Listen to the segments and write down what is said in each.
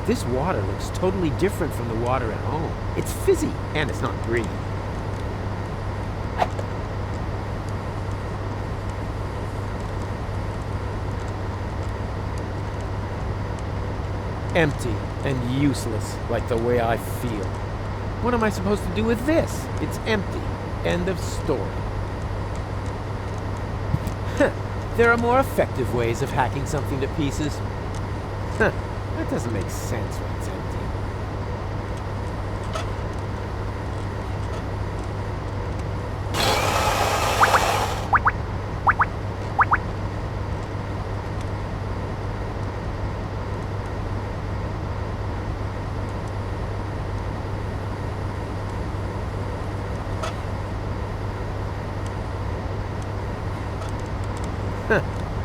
This water looks totally different from the water at home. It's fizzy, and it's not green. Empty and useless, like the way I feel. What am I supposed to do with this? It's empty. End of story. There are more effective ways of hacking something to pieces. That doesn't make sense when it's empty.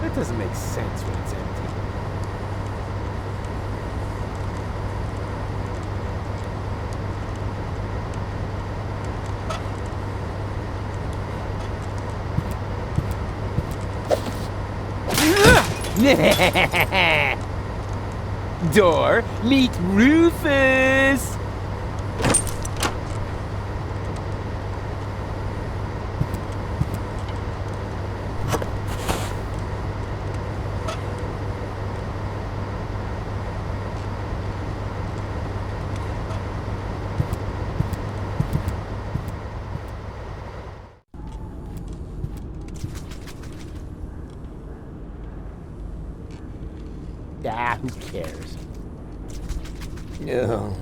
That doesn't make sense when it's empty. Door, meet Rufus! Ah, who cares? Ugh.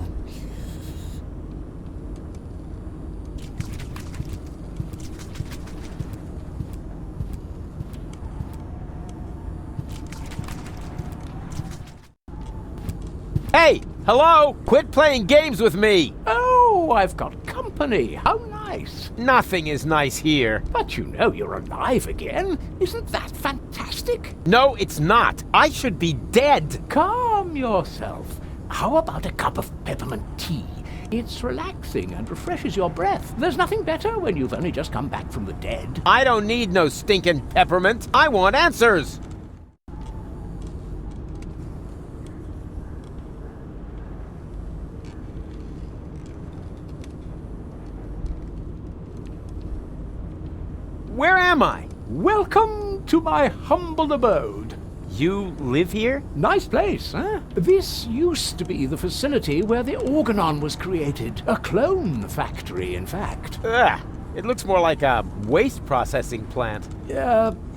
Hey! Hello! Quit playing games with me! Oh, I've got company. How nice. Nothing is nice here. But you know you're alive again. Isn't that fantastic? No, it's not. I should be dead. Calm yourself. How about a cup of peppermint tea? It's relaxing and refreshes your breath. There's nothing better when you've only just come back from the dead. I don't need no stinking peppermint. I want answers. Where am I? Welcome to my humble abode. You live here? Nice place, huh? This used to be the facility where the organon was created. A clone factory, in fact. Ugh, it looks more like a waste processing plant.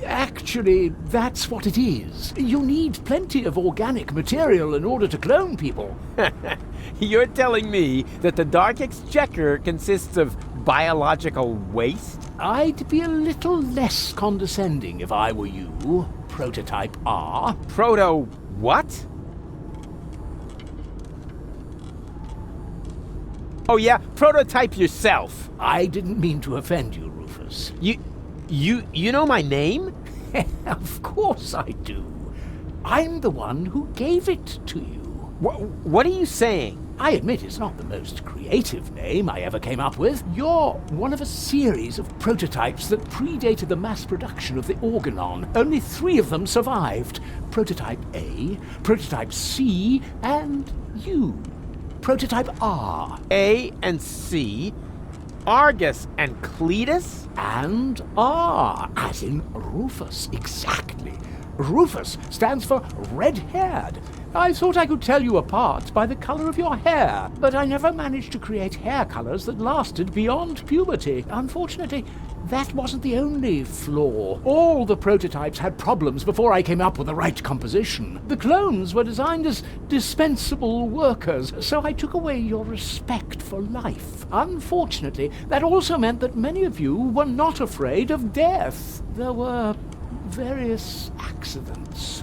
Actually, that's what it is. You need plenty of organic material in order to clone people. You're telling me that the Dark Exchequer consists of biological waste? I'd be a little less condescending if I were you, Prototype R. Proto what? Oh yeah, prototype yourself. I didn't mean to offend you, Rufus. You know my name? Of course I do. I'm the one who gave it to you. What are you saying? I admit it's not the most creative name I ever came up with. You're one of a series of prototypes that predated the mass production of the organon. Only 3 of them survived. Prototype A, Prototype C, and you. Prototype R. A and C? Argus and Cletus? And R, as in Rufus, exactly. Rufus stands for red-haired. I thought I could tell you apart by the color of your hair, but I never managed to create hair colors that lasted beyond puberty. Unfortunately, that wasn't the only flaw. All the prototypes had problems before I came up with the right composition. The clones were designed as dispensable workers, so I took away your respect for life. Unfortunately, that also meant that many of you were not afraid of death. There were various accidents.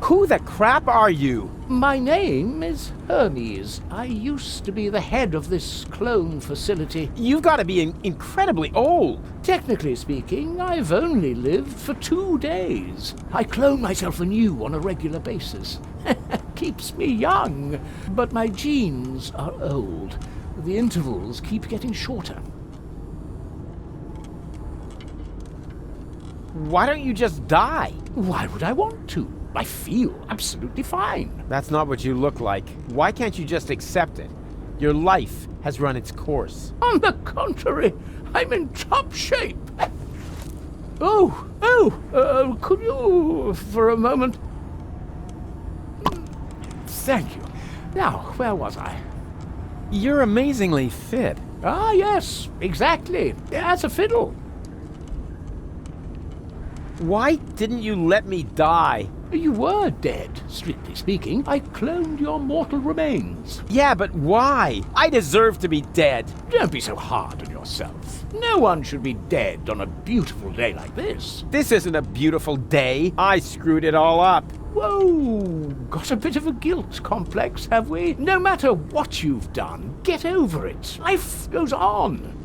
Who the crap are you? My name is Hermes. I used to be the head of this clone facility. You've got to be incredibly old. Technically speaking, I've only lived for 2 days. I clone myself anew on a regular basis. Keeps me young. But my genes are old. The intervals keep getting shorter. Why don't you just die? Why would I want to? I feel absolutely fine. That's not what you look like. Why can't you just accept it? Your life has run its course. On the contrary, I'm in top shape. Could you, for a moment? Thank you. Now, where was I? You're amazingly fit. Ah, yes, exactly. As a fiddle. Why didn't you let me die? You were dead, strictly speaking. I cloned your mortal remains. Yeah, but why? I deserve to be dead. Don't be so hard on yourself. No one should be dead on a beautiful day like this. This isn't a beautiful day. I screwed it all up. Whoa, got a bit of a guilt complex, have we? No matter what you've done, get over it. Life goes on.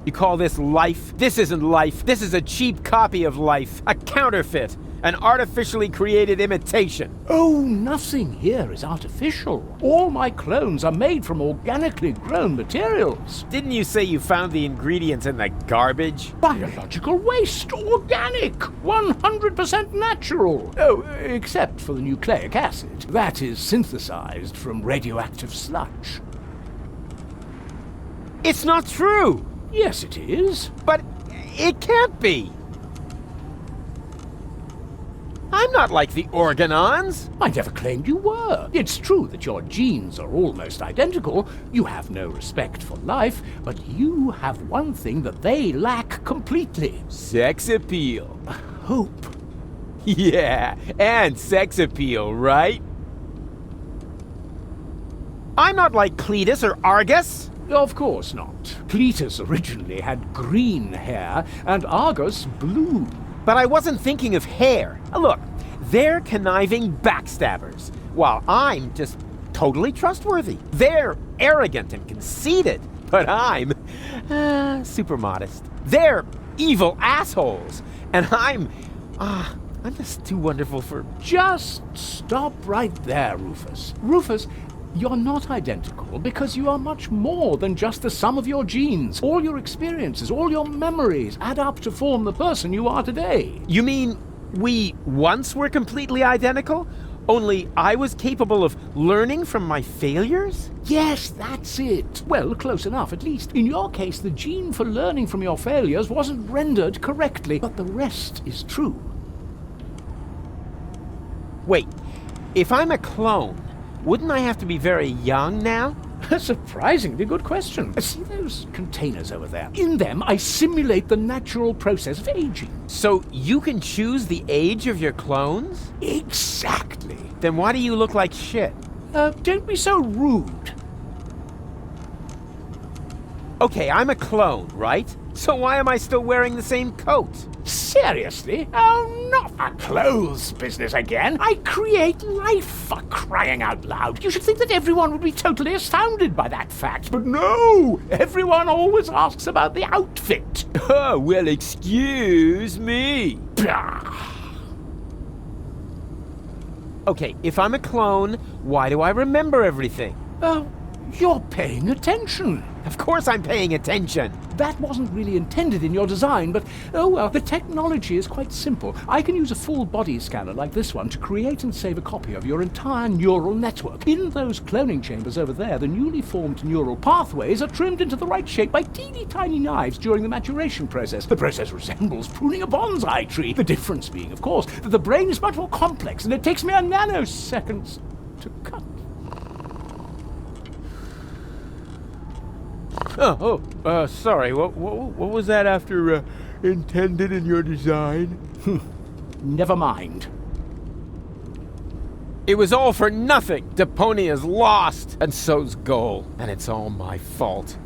You call this life? This isn't life. This is a cheap copy of life. A counterfeit. An artificially created imitation. Oh, nothing here is artificial. All my clones are made from organically grown materials. Didn't you say you found the ingredients in the garbage? Biological waste, organic, 100% natural. Oh, except for the nucleic acid. That is synthesized from radioactive sludge. It's not true. Yes, it is. But it can't be. I'm not like the Organons. I never claimed you were. It's true that your genes are almost identical. You have no respect for life, but you have one thing that they lack completely. Sex appeal. Hope. Yeah, and sex appeal, right? I'm not like Cletus or Argus. Of course not. Cletus originally had green hair, and Argus blue. But I wasn't thinking of hair. Look, they're conniving backstabbers, while I'm just totally trustworthy. They're arrogant and conceited, but I'm super modest. They're evil assholes, and I'm just too wonderful for... Just stop right there, Rufus. Rufus, you're not identical because you are much more than just the sum of your genes. All your experiences, all your memories add up to form the person you are today. You mean we once were completely identical? Only I was capable of learning from my failures? Yes, that's it. Well, close enough, at least. In your case, the gene for learning from your failures wasn't rendered correctly, but the rest is true. Wait, if I'm a clone, wouldn't I have to be very young now? A surprisingly good question. See those containers over there? In them, I simulate the natural process of aging. So you can choose the age of your clones? Exactly. Then why do you look like shit? Don't be so rude. Okay, I'm a clone, right? So why am I still wearing the same coat? Seriously? Oh, not a clothes business again. I create life, for crying out loud. You should think that everyone would be totally astounded by that fact. But no! Everyone always asks about the outfit. Oh, well, excuse me. Okay, if I'm a clone, why do I remember everything? You're paying attention. Of course I'm paying attention. That wasn't really intended in your design, but oh well, the technology is quite simple. I can use a full body scanner like this one to create and save a copy of your entire neural network. In those cloning chambers over there, the newly formed neural pathways are trimmed into the right shape by teeny tiny knives during the maturation process. The process resembles pruning a bonsai tree. The difference being, of course, that the brain is much more complex and it takes me a nanosecond to cut. Sorry, what was that after intended in your design? Never mind. It was all for nothing. Deponia's lost, and so's Goal, and it's all my fault.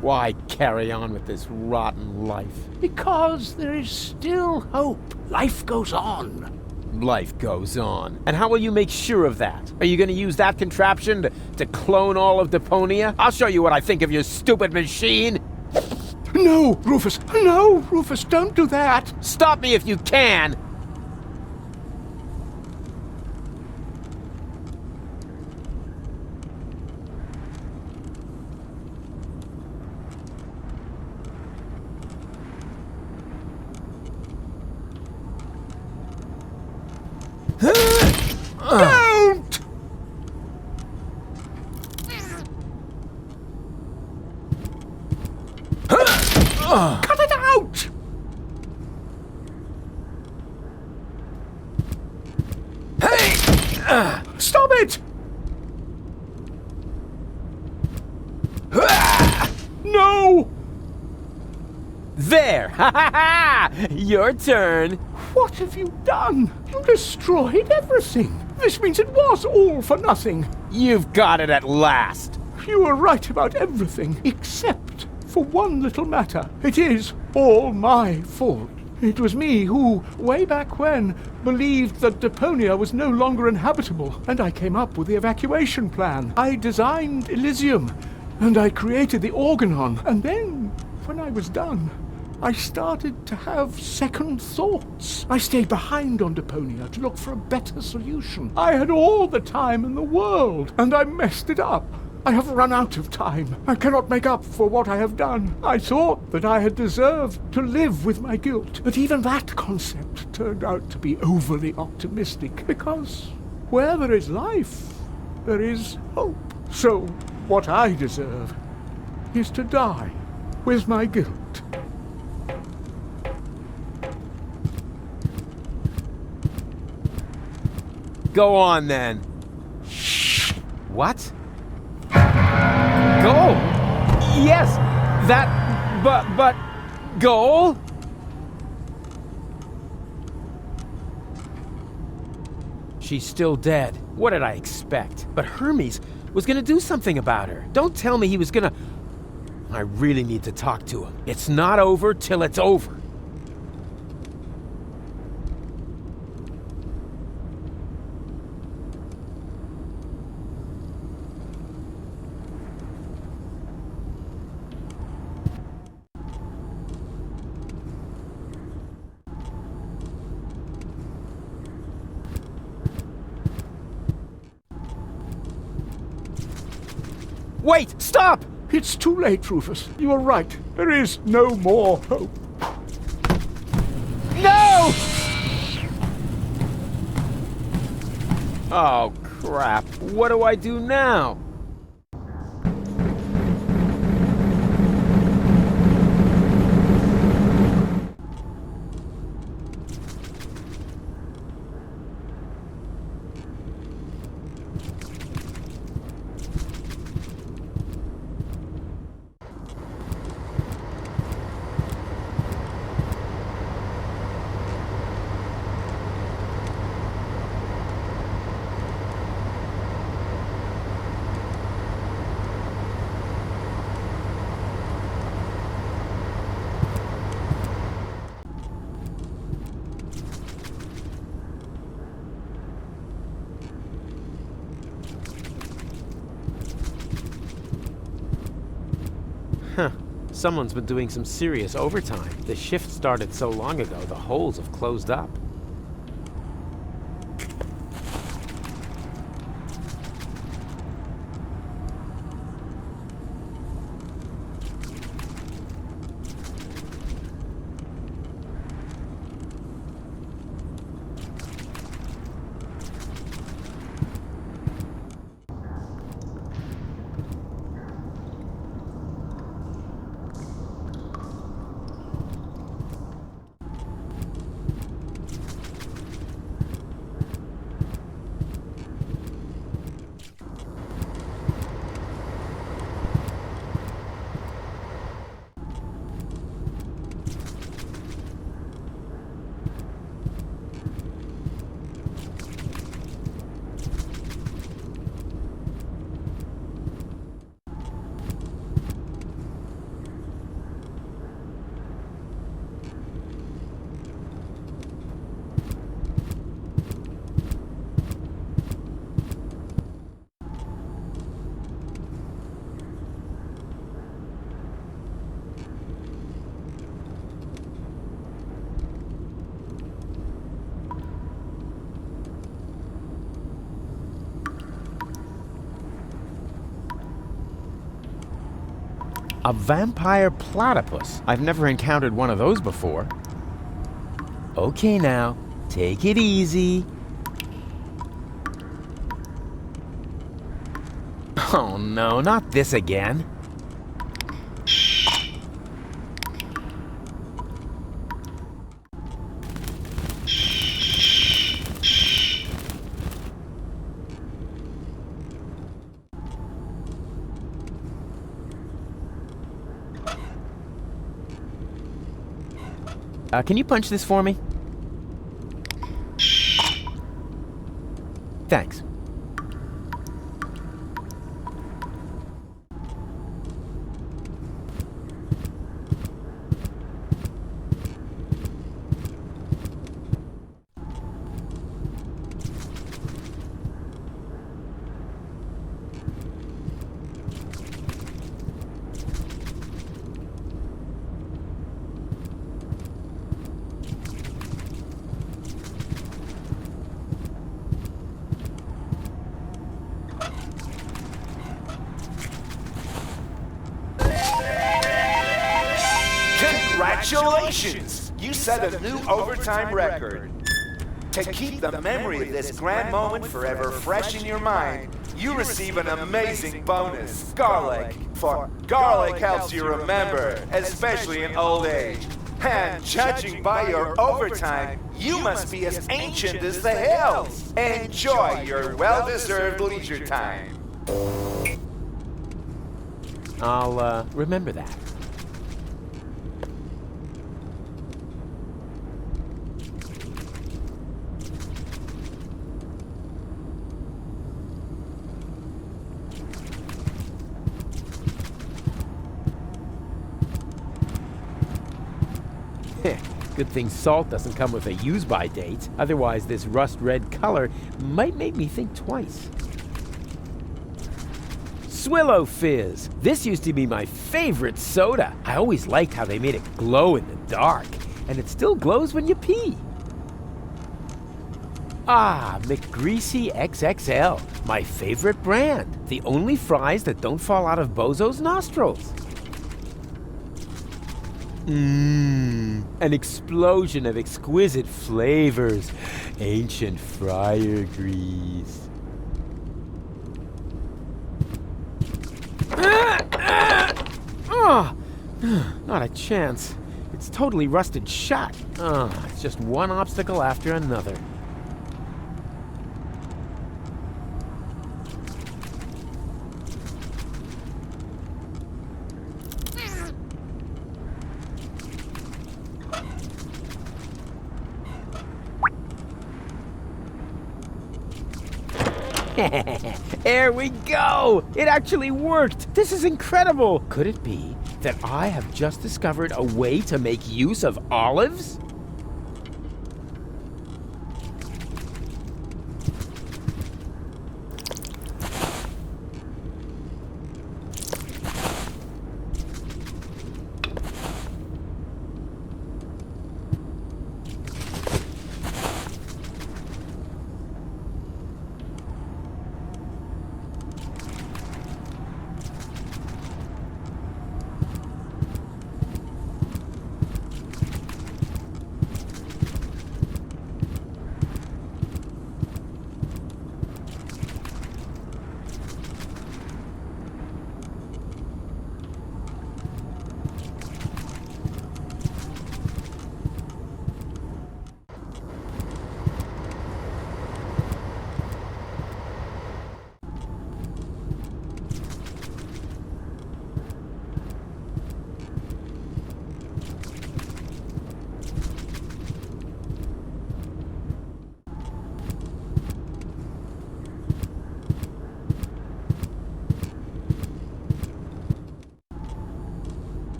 Why carry on with this rotten life? Because there is still hope. Life goes on. Life goes on. And how will you make sure of that? Are you going to use that contraption to clone all of Deponia? I'll show you what I think of your stupid machine. No, Rufus. No, Rufus, don't do that. Stop me if you can. Don't! Cut it out! Hey! Stop it! No! There! Ha ha ha! Your turn! What have you done? You destroyed everything. This means it was all for nothing. You've got it at last! You were right about everything, except for one little matter. It is all my fault. It was me who, way back when, believed that Deponia was no longer inhabitable, and I came up with the evacuation plan. I designed Elysium, and I created the Organon, and then, when I was done, I started to have second thoughts. I stayed behind on Deponia to look for a better solution. I had all the time in the world, and I messed it up. I have run out of time. I cannot make up for what I have done. I thought that I had deserved to live with my guilt, but even that concept turned out to be overly optimistic, because where there is life, there is hope. So what I deserve is to die with my guilt. Go on then. What? Goal? Yes, that, but, goal? She's still dead. What did I expect? But Hermes was gonna do something about her. Don't tell me he was gonna... I really need to talk to him. It's not over till it's over. Wait! Stop! It's too late, Rufus. You are right. There is no more hope. No! Oh, crap. What do I do now? Huh. Someone's been doing some serious overtime. The shift started so long ago, the holes have closed up. A vampire platypus. I've never encountered one of those before. Okay now, take it easy. Oh no, not this again. Can you punch this for me? Thanks. Congratulations! You set a new overtime record. To keep the memory of this grand moment forever fresh in your mind, you receive an amazing bonus, Garlic. For Garlic helps you remember, especially in old age. And judging by your overtime, you must be as ancient as the hills. Enjoy your well-deserved leisure time. I'll, remember that. Good thing salt doesn't come with a use-by date. Otherwise, this rust-red color might make me think twice. Swillow Fizz. This used to be my favorite soda. I always liked how they made it glow in the dark. And it still glows when you pee. Ah, McGreasy XXL. My favorite brand. The only fries that don't fall out of Bozo's nostrils. An explosion of exquisite flavors. Ancient fryer grease. Oh, not a chance. It's totally rusted shut. It's just one obstacle after another. There we go! It actually worked! This is incredible! Could it be that I have just discovered a way to make use of olives?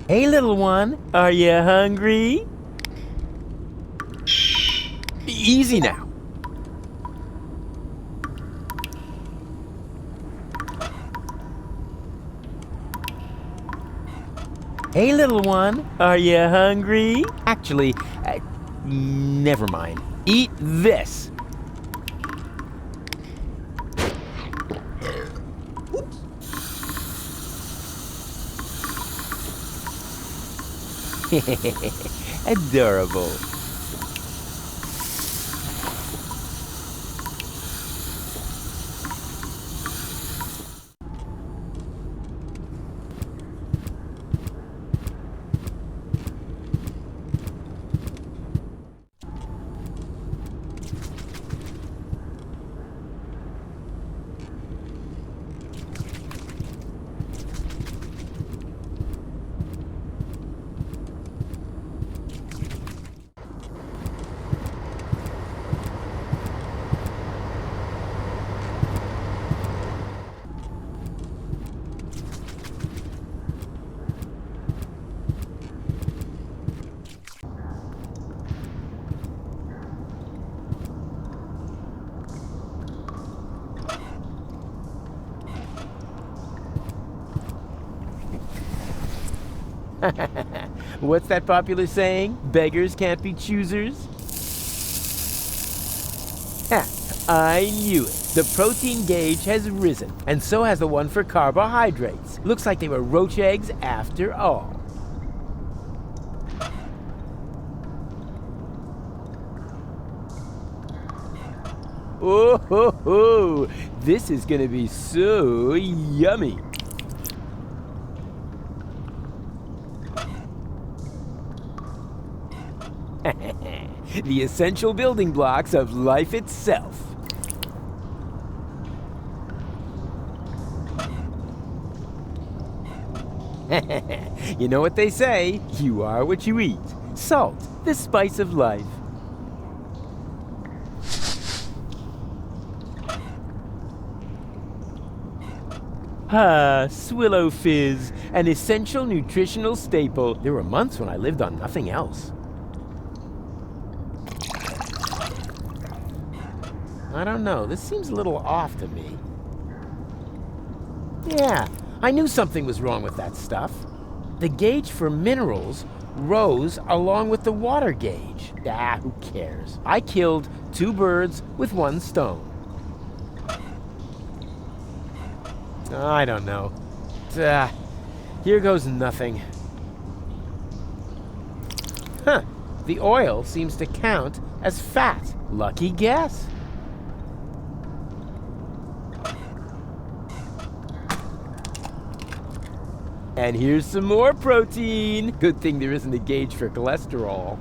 Hey, little one, are you hungry? Easy now. Hey, little one, are you hungry? Actually, never mind. Eat this. Adorable. What's that popular saying? Beggars can't be choosers? Ha! I knew it. The protein gauge has risen, and so has the one for carbohydrates. Looks like they were roach eggs after all. Oh ho ho! This is gonna be so yummy! The essential building blocks of life itself. You know what they say, you are what you eat. Salt, the spice of life. Ah, Swillow Fizz, an essential nutritional staple. There were months when I lived on nothing else. I don't know, this seems a little off to me. Yeah, I knew something was wrong with that stuff. The gauge for minerals rose along with the water gauge. Ah, who cares? I killed 2 birds with 1 stone. I don't know. Here goes nothing. Huh, the oil seems to count as fat. Lucky guess. And here's some more protein. Good thing there isn't a gauge for cholesterol.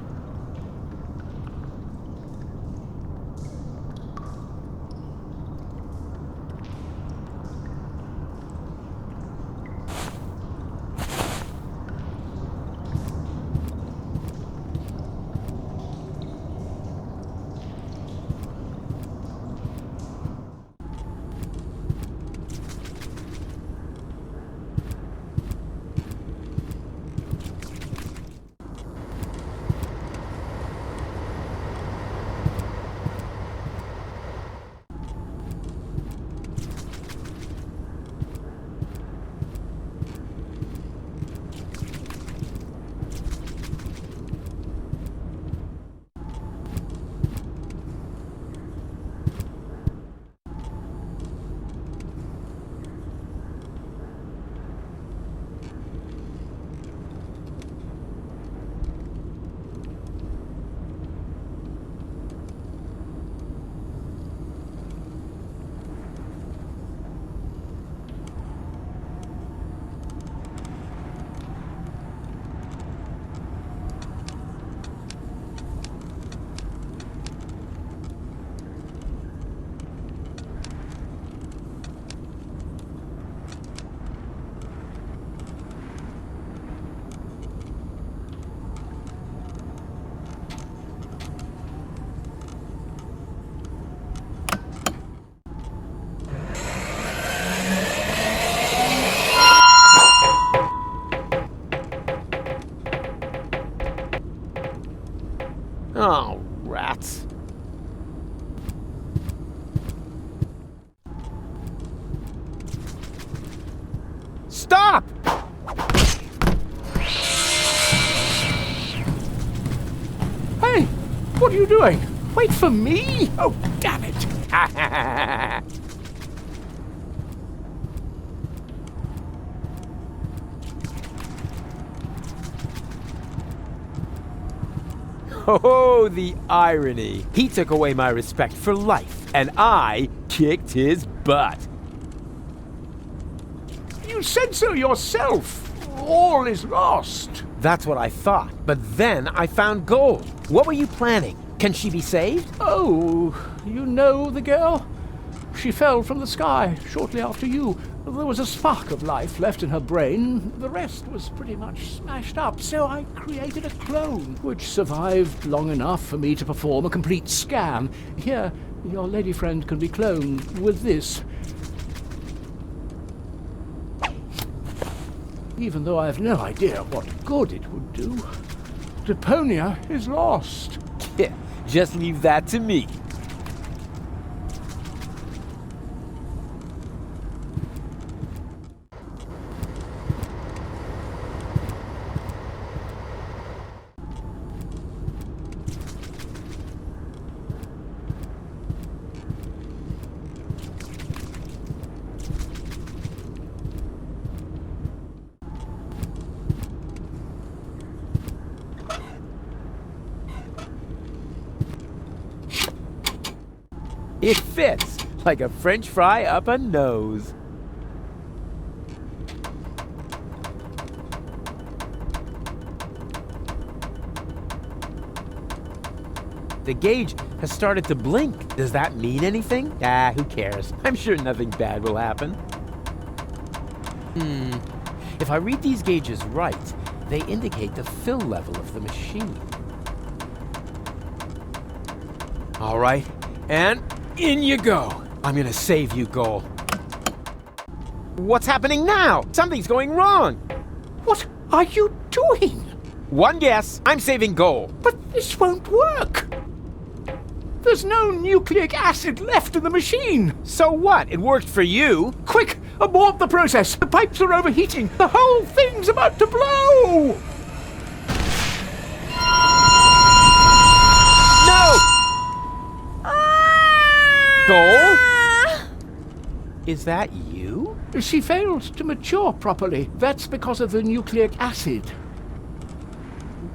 Oh, rats. Stop! Hey, what are you doing? Wait for me! Oh, damn it! Oh, the irony. He took away my respect for life, and I kicked his butt. You said so yourself. All is lost. That's what I thought, but then I found gold. What were you planning? Can she be saved? Oh, you know the girl? She fell from the sky shortly after you. There was a spark of life left in her brain. The rest was pretty much smashed up, so I created a clone, which survived long enough for me to perform a complete scan. Here, your lady friend can be cloned with this. Even though I have no idea what good it would do. Deponia is lost. Yeah, just leave that to me. It fits like a French fry up a nose. The gauge has started to blink. Does that mean anything? Ah, who cares? I'm sure nothing bad will happen. If I read these gauges right, they indicate the fill level of the machine. All right, and in you go. I'm gonna save you, Goal. What's happening now? Something's going wrong. What are you doing? One guess, I'm saving Goal. But this won't work. There's no nucleic acid left in the machine. So what? It worked for you. Quick, abort the process. The pipes are overheating. The whole thing's about to blow. No! Goal? Is that you? She failed to mature properly. That's because of the nucleic acid.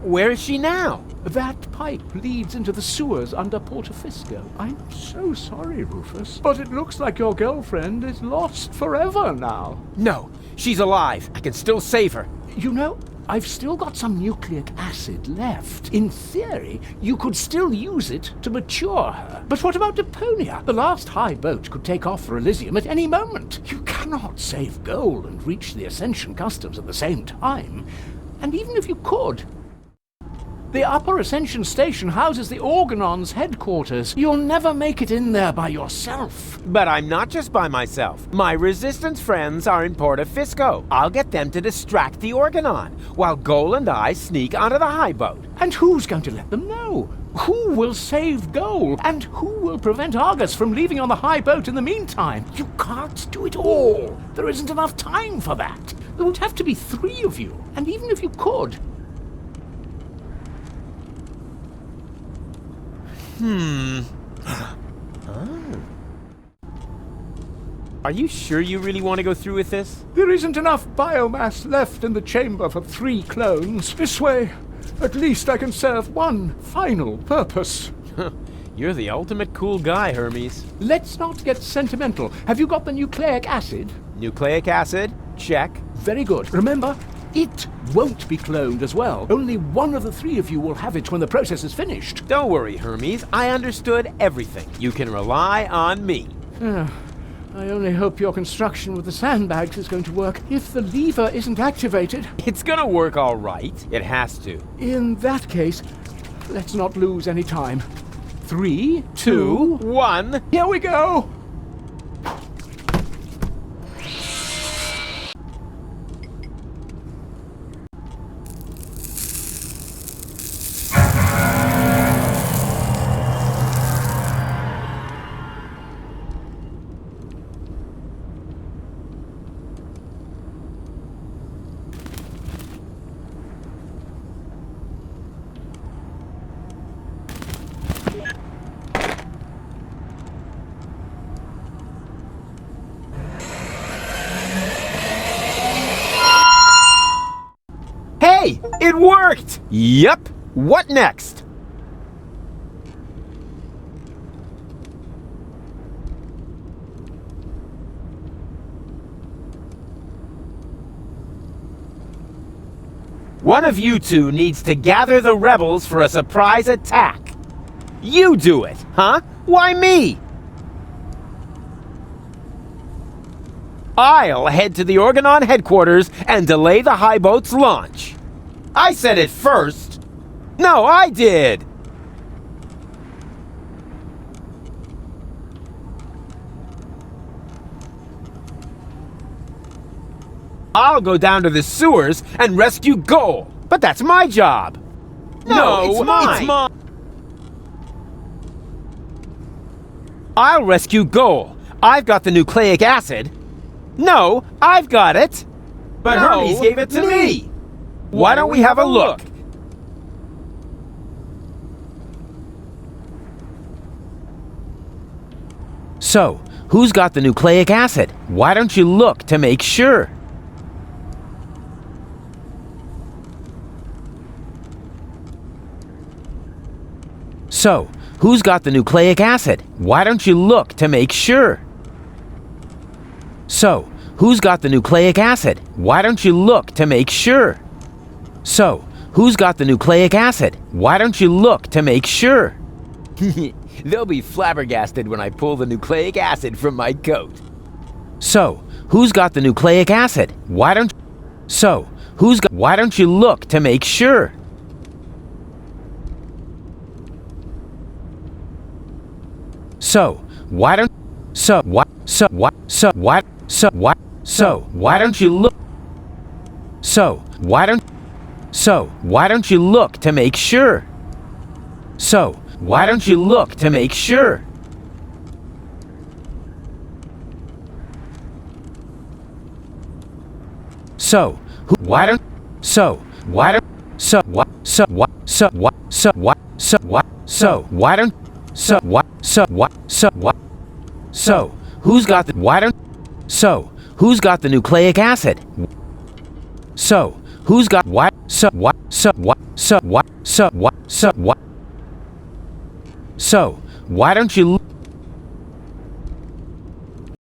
Where is she now? That pipe leads into the sewers under Portofisco. I'm so sorry, Rufus, but it looks like your girlfriend is lost forever now. No, she's alive. I can still save her. You know, I've still got some nucleic acid left. In theory, you could still use it to mature her. But what about Deponia? The last high boat could take off for Elysium at any moment. You cannot save Goal and reach the Ascension Customs at the same time. And even if you could, the Upper Ascension Station houses the Organon's headquarters. You'll never make it in there by yourself. But I'm not just by myself. My Resistance friends are in Portofisco. I'll get them to distract the Organon, while Goal and I sneak onto the high boat. And who's going to let them know? Who will save Goal? And who will prevent Argus from leaving on the high boat in the meantime? You can't do it all. There isn't enough time for that. There would have to be 3 of you. And even if you could, Are you sure you really want to go through with this? there isn't enough biomass left in the chamber for 3 clones. This way, at least I can serve one final purpose. You're the ultimate cool guy, Hermes. Let's not get sentimental. Have you got the nucleic acid? Nucleic acid? Check. Very good. Remember, it won't be cloned as well. Only one of the 3 of you will have it when the process is finished. Don't worry, Hermes. I understood everything. You can rely on me. I only hope your construction with the sandbags is going to work. If the lever isn't activated, It's gonna work all right. It has to. in that case, let's not lose any time. 3, 2, 2, 1. here we go! Hey, it worked! Yep. What next? One of you two needs to gather the rebels for a surprise attack. You do it, huh? Why me? I'll head to the Organon headquarters and delay the high boat's launch. I said it first. No, I did. I'll go down to the sewers and rescue Goal. But that's my job. No, it's mine. I'll rescue Goal. I've got the nucleic acid. No, I've got it. But No, Hermes gave it to me. Why don't we have a look? So, who's got the nucleic acid? Why don't you look to make sure? So, who's got the nucleic acid? Why don't you look to make sure? So, who's got the nucleic acid? Why don't you look to make sure? So, who's got the nucleic acid? Why don't you look to make sure? They'll be flabbergasted when I pull the nucleic acid from my coat. So, who's got the nucleic acid? Why don't why don't you look to make sure? So, why don't why don't you look why don't you look to make sure? So, why don't you look to make sure? So, why don't why don't who's got the who's got the nucleic acid? So, who's got so why don't you